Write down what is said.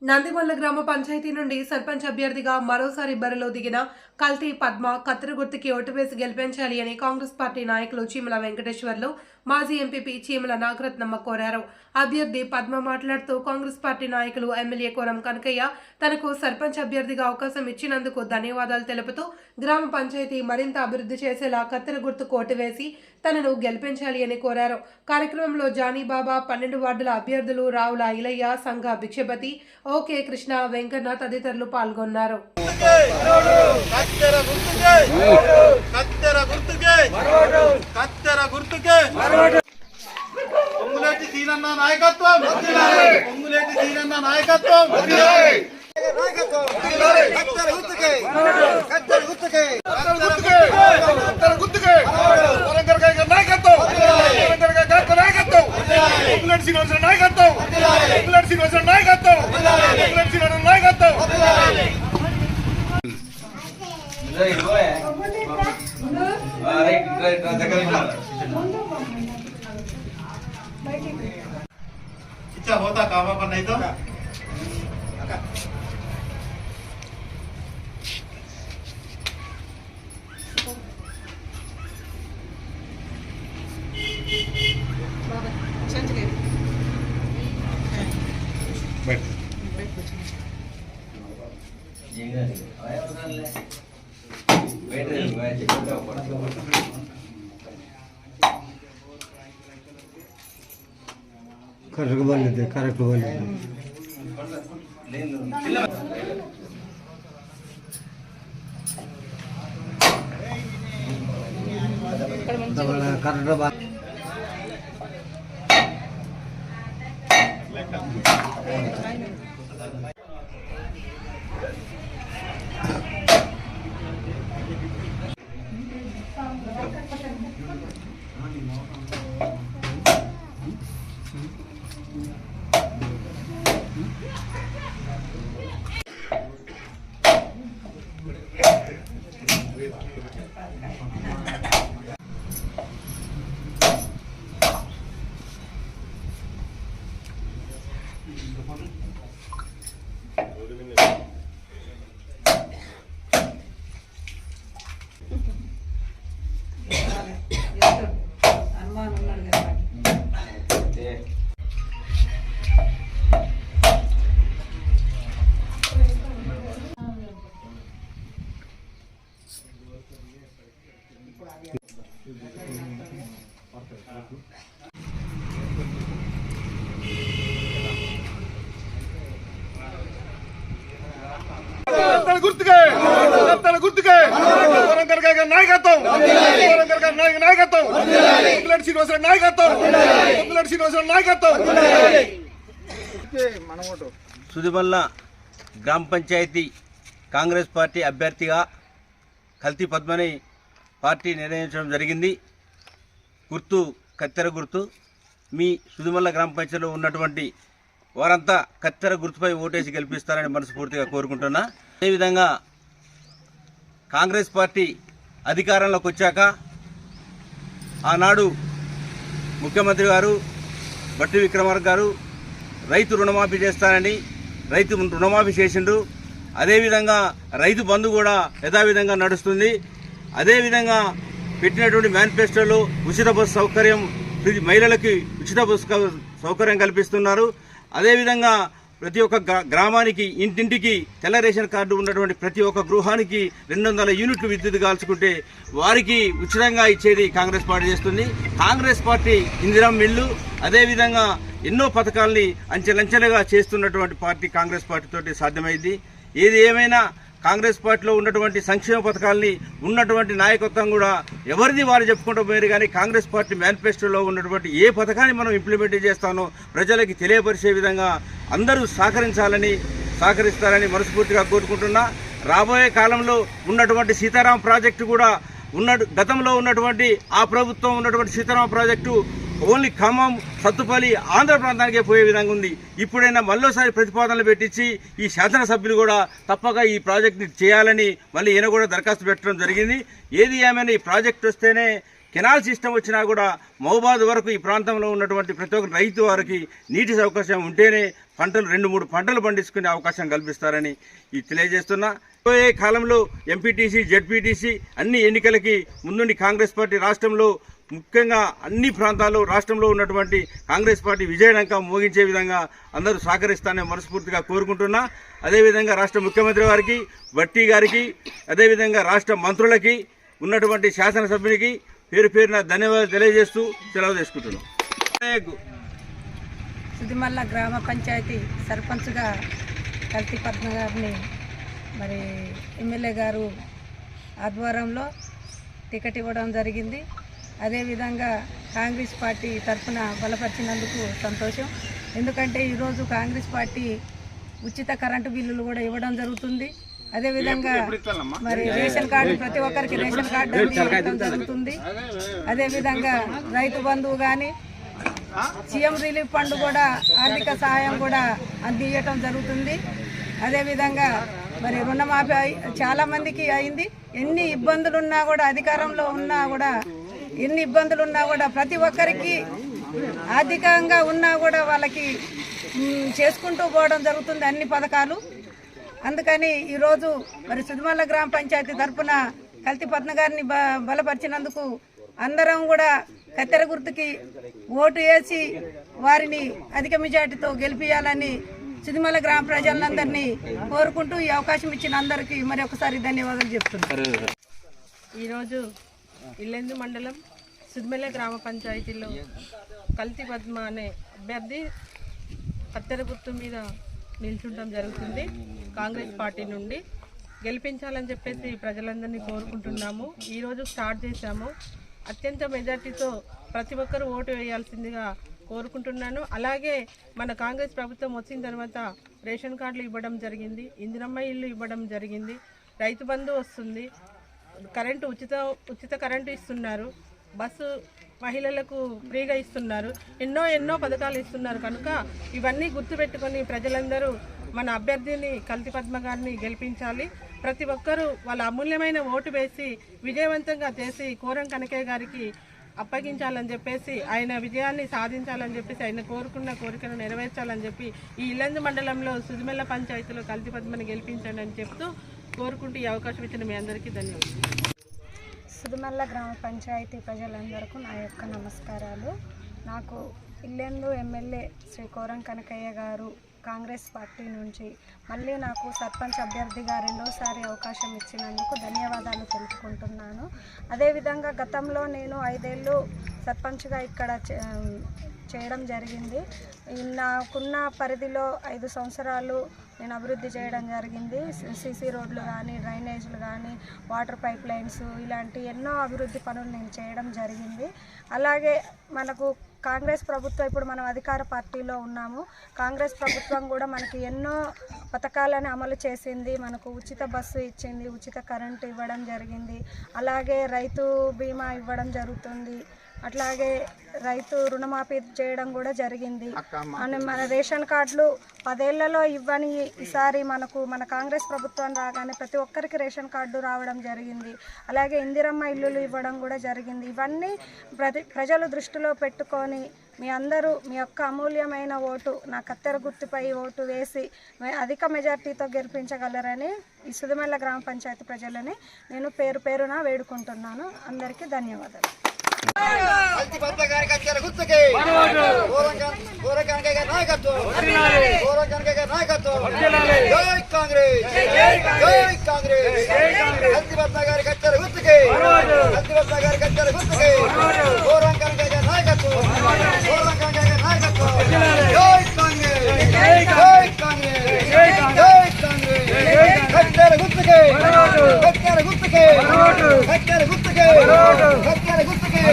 నందిమల్ల గ్రామ పంచాయతీ నుండి సర్పంచ్ అభ్యర్థిగా మరోసారి బరిలో దిగిన కల్తీ పద్మ కత్తెర గుర్తుకి ఓటు వేసి గెలిపించాలి అని కాంగ్రెస్ పార్టీ నాయకులు చీమల వెంకటేశ్వర్లు మాజీ ఎంపీపీ చీమల నాగరత్నమ్మ కోరారు. అభ్యర్థి పద్మ మాట్లాడుతూ కాంగ్రెస్ పార్టీ నాయకులు ఎమ్మెల్యే కోరం కనకయ్య తనకు సర్పంచ్ అభ్యర్థిగా అవకాశం ఇచ్చినందుకు ధన్యవాదాలు తెలుపుతూ గ్రామ పంచాయతీ మరింత అభివృద్ధి చేసేలా కత్తెర గుర్తుకు ఓటు వేసి తనను గెలిపించాలి అని కోరారు. కార్యక్రమంలో జానీబాబా, 12 వార్డుల అభ్యర్థులు రావుల ఇలయ్య, సంఘ భిక్షపతి, ఓకే కృష్ణ, వెంకన్న తదితరులు పాల్గొన్నారు. इच्छा होता काम अपन नहीं तो करेक्ट बोलिए करेक्ट बोलिए करेक्ट बात సుదిమల్ల గ్రామ పంచాయతీ కాంగ్రెస్ పార్టీ అభ్యర్థిగా కల్తీ పద్మని పార్టీ నిర్ణయించడం జరిగింది. గుర్తు కత్తెర గుర్తు. మీ సుదిమల్ల గ్రామ పంచాయతీలో ఉన్నటువంటి వారంతా కత్తెర గుర్తుపై ఓటేసి గెలిపిస్తారని మనస్ఫూర్తిగా కోరుకుంటున్నా. అదేవిధంగా కాంగ్రెస్ పార్టీ అధికారంలోకి వచ్చాక ఆనాడు ముఖ్యమంత్రి గారు బట్టి విక్రమార్క గారు రైతు రుణమాఫీ చేస్తానని రైతు రుణమాఫీ చేసిండ్రు. అదేవిధంగా రైతు బంధు కూడా యథావిధంగా నడుస్తుంది. అదేవిధంగా పెట్టినటువంటి మేనిఫెస్టోలో ఉచిత బస్సు సౌకర్యం, మహిళలకి ఉచిత బస్సు సౌకర్యం కల్పిస్తున్నారు. అదేవిధంగా ప్రతి ఒక్క గ్రామానికి ఇంటింటికి తెల్ల రేషన్ కార్డు ఉన్నటువంటి ప్రతి ఒక్క గృహానికి 200 యూనిట్లు విద్యుత్ కాల్చుకుంటే వారికి ఉచితంగా ఇచ్చేది కాంగ్రెస్ పార్టీ చేస్తుంది. కాంగ్రెస్ పార్టీ ఇందిరమ్మ ఇల్లు, అదేవిధంగా ఎన్నో పథకాలని అంచెలంచెలుగా చేస్తున్నటువంటి పార్టీ కాంగ్రెస్ పార్టీతోటి సాధ్యమైంది. ఏది ఏమైనా కాంగ్రెస్ పార్టీలో ఉన్నటువంటి సంక్షేమ పథకాలని ఉన్నటువంటి నాయకత్వం కూడా ఎవరిది వారు చెప్పుకుంటూ పోయారు. కానీ కాంగ్రెస్ పార్టీ మేనిఫెస్టోలో ఉన్నటువంటి ఏ పథకాన్ని మనం ఇంప్లిమెంట్ చేస్తానో ప్రజలకి తెలియపరిచే విధంగా అందరూ సహకరిస్తారని మనస్ఫూర్తిగా కోరుకుంటున్నా. రాబోయే కాలంలో ఉన్నటువంటి సీతారాం ప్రాజెక్టు కూడా గతంలో ఉన్నటువంటి ఆ ప్రభుత్వం ఉన్నటువంటి సీతారాం ప్రాజెక్టు ఓన్లీ ఖమ్మం, సత్తుపల్లి, ఆంధ్ర ప్రాంతానికే పోయే విధంగా ఉంది. ఇప్పుడైనా మళ్ళోసారి ప్రతిపాదనలు పెట్టించి ఈ శాసనసభ్యులు కూడా తప్పక ఈ ప్రాజెక్ట్ని చేయాలని మళ్ళీ ఈయన కూడా దరఖాస్తు పెట్టడం జరిగింది. ఏది ఏమైనా ఈ ప్రాజెక్ట్ వస్తేనే కెనాల్ సిస్టమ్ వచ్చినా కూడా మహబూబాద్ వరకు ఈ ప్రాంతంలో ఉన్నటువంటి ప్రతి ఒక్క రైతు వారికి నీటి అవకాశం ఉంటేనే పంటలు 2-3 పంటలు పండించుకునే అవకాశం కల్పిస్తారని ఈ తెలియజేస్తున్నా. రాబోయే కాలంలో ఎంపీటీసీ, జెడ్పీటీసీ అన్ని ఎన్నికలకి ముందుండి కాంగ్రెస్ పార్టీ రాష్ట్రంలో ముఖ్యంగా అన్ని ప్రాంతాల్లో రాష్ట్రంలో ఉన్నటువంటి కాంగ్రెస్ పార్టీ విజయడంకం మోగించే విధంగా అందరూ సహకరిస్తానని మనస్ఫూర్తిగా కోరుకుంటున్నా. అదేవిధంగా రాష్ట్ర ముఖ్యమంత్రి వారికి, భట్టి గారికి, అదేవిధంగా రాష్ట్ర మంత్రులకి, ఉన్నటువంటి శాసనసభ్యునికి పేరు పేరున ధన్యవాదాలు తెలియజేస్తూ సెలవు తీసుకుంటున్నాం. సుదిమల్ల గ్రామ పంచాయతీ సర్పంచ్గా కల్తీ పద్మ గారిని మరి ఎమ్మెల్యే గారు ఆధ్వర్యంలో టికెట్ ఇవ్వడం జరిగింది. అదేవిధంగా కాంగ్రెస్ పార్టీ తరఫున బలపరిచినందుకు సంతోషం. ఎందుకంటే ఈరోజు కాంగ్రెస్ పార్టీ ఉచిత కరెంటు బిల్లులు కూడా ఇవ్వడం జరుగుతుంది. అదేవిధంగా మరి రేషన్ కార్డు ప్రతి ఒక్కరికి రేషన్ కార్డు ఇవ్వడం జరుగుతుంది. అదేవిధంగా రైతు బంధువు కానీ సీఎం రిలీఫ్ ఫండ్ కూడా ఆర్థిక సహాయం కూడా అందించడం జరుగుతుంది. అదేవిధంగా మరి రుణమాఫీ చాలామందికి అయింది. ఎన్ని ఇబ్బందులున్నా కూడా అధికారంలో ఉన్నా కూడా ఎన్ని ఇబ్బందులున్నా కూడా ప్రతి ఒక్కరికి ఆర్థికంగా ఉన్నా కూడా వాళ్ళకి చేసుకుంటూ పోవడం జరుగుతుంది అన్ని పథకాలు. అందుకని ఈరోజు మరి సుదిమల్ల గ్రామ పంచాయతీ తరఫున కల్తీ పద్మ గారిని బలపరిచినందుకు అందరం కూడా కత్తెర గుర్తుకి ఓటు వేసి వారిని అధిక మెజార్టీతో గెలిపించాలని సుదిమల్ల గ్రామ ప్రజలందరినీ కోరుకుంటూ ఈ అవకాశం ఇచ్చిన అందరికీ మరి ఒకసారి ధన్యవాదాలు చెప్తున్నారు. ఈరోజు ఇల్లెందు మండలం సుదిమల్ల గ్రామ పంచాయతీలో కల్తీ పద్మ అనే అభ్యర్థి కత్తెర గుర్తు మీద నిల్చుండడం జరుగుతుంది. కాంగ్రెస్ పార్టీ నుండి గెలిపించాలని చెప్పేసి ప్రజలందరినీ కోరుకుంటున్నాము. ఈరోజు స్టార్ట్ చేశాము. అత్యంత మెజార్టీతో ప్రతి ఒక్కరూ ఓటు వేయాల్సిందిగా కోరుకుంటున్నాను. అలాగే మన కాంగ్రెస్ ప్రభుత్వం వచ్చిన తర్వాత రేషన్ కార్డులు ఇవ్వడం జరిగింది, ఇందిరమ్మ ఇల్లు ఇవ్వడం జరిగింది, రైతు బంధు వస్తుంది, కరెంటు ఉచిత కరెంటు ఇస్తున్నారు, బస్సు మహిళలకు ఫ్రీగా ఇస్తున్నారు, ఎన్నో పథకాలు ఇస్తున్నారు. కనుక ఇవన్నీ గుర్తుపెట్టుకొని ప్రజలందరూ మన అభ్యర్థిని కల్తీ పద్మ గారిని గెలిపించాలి. ప్రతి ఒక్కరూ వాళ్ళ అమూల్యమైన ఓటు వేసి విజయవంతంగా చేసి కోరం కనకయ్య గారికి అప్పగించాలని చెప్పేసి ఆయన విజయాన్ని సాధించాలని చెప్పేసి ఆయన కోరుకున్న కోరికను నెరవేర్చాలని చెప్పి ఈ ఇల్లందు మండలంలో సుదిమల్ల పంచాయతీలో కల్తీ పద్మని గెలిపించండి అని చెప్తూ కోరుకుంటూ ఈ అవకాశం ఇచ్చిన మీ అందరికీ ధన్యవాదాలు. సుదిమల్ల గ్రామ పంచాయతీ ప్రజలందరికీ నా యొక్క నమస్కారాలు. నాకు ఇల్లెందు ఎమ్మెల్యే శ్రీ కోరం కనకయ్య గారు కాంగ్రెస్ పార్టీ నుంచి మళ్ళీ నాకు సర్పంచ్ అభ్యర్థిగా రెండోసారి అవకాశం ఇచ్చినందుకు ధన్యవాదాలు తెలుపుకుంటున్నాను. అదేవిధంగా గతంలో నేను 5 ఏళ్ళు సర్పంచ్గా ఇక్కడ చేయడం జరిగింది. నాకున్న పరిధిలో 5 సంవత్సరాలు నేను అభివృద్ధి చేయడం జరిగింది. సీసీ రోడ్లు కానీ, డ్రైనేజీలు కానీ, వాటర్ పైప్ లైన్స్ ఇలాంటి ఎన్నో అభివృద్ధి పనులు నేను చేయడం జరిగింది. అలాగే మనకు కాంగ్రెస్ ప్రభుత్వం ఇప్పుడు మనం అధికార పార్టీలో ఉన్నాము. కాంగ్రెస్ ప్రభుత్వం కూడా మనకి ఎన్నో పథకాలను అమలు చేసింది. మనకు ఉచిత బస్సు ఇచ్చింది, ఉచిత కరెంటు ఇవ్వడం జరిగింది, అలాగే రైతు బీమా ఇవ్వడం జరుగుతుంది, అట్లాగే రైతు రుణమాఫీ చేయడం కూడా జరిగింది. మన రేషన్ కార్డులు 10 ఏళ్లలో ఇవ్వని ఈసారి మన కాంగ్రెస్ ప్రభుత్వం రాగానే ప్రతి ఒక్కరికి రేషన్ కార్డు రావడం జరిగింది. అలాగే ఇందిరమ్మ ఇల్లులు ఇవ్వడం కూడా జరిగింది. ఇవన్నీ ప్రజలు దృష్టిలో పెట్టుకొని మీ అందరూ మీ యొక్క అమూల్యమైన ఓటు నా కత్తెర గుర్తుపై ఓటు వేసి అధిక మెజార్టీతో గెలిపించగలరని ఈ సుదిమల్ల గ్రామ పంచాయతీ ప్రజలని నేను పేరున వేడుకుంటున్నాను. అందరికీ ధన్యవాదాలు. కల్తీ పద్మ గారి కత్తెర గుర్తుకి కోరం కనకయ్య గారి నాయకత్వం, కోరం కనకయ్య గారి నాయకత్వం. జై కాంగ్రెస్, జై కాంగ్రెస్. కల్తీ పద్మ గారి కత్తెర గుర్తుకి, కల్తీ పద్మ గారి కత్తెర గుర్తుకి కోరం కనకయ్య గారి నాయకత్వం, కోరం కనకయ్య గారి నాయకత్వం. జై కాంగ్రెస్, జై కాంగ్రెస్, జై కాంగ్రెస్. కత్తెర గుర్తుకి, కత్తెర గుర్తుకి, కత్తెర గుర్తుకి, కత్తెర గుర్తుకి.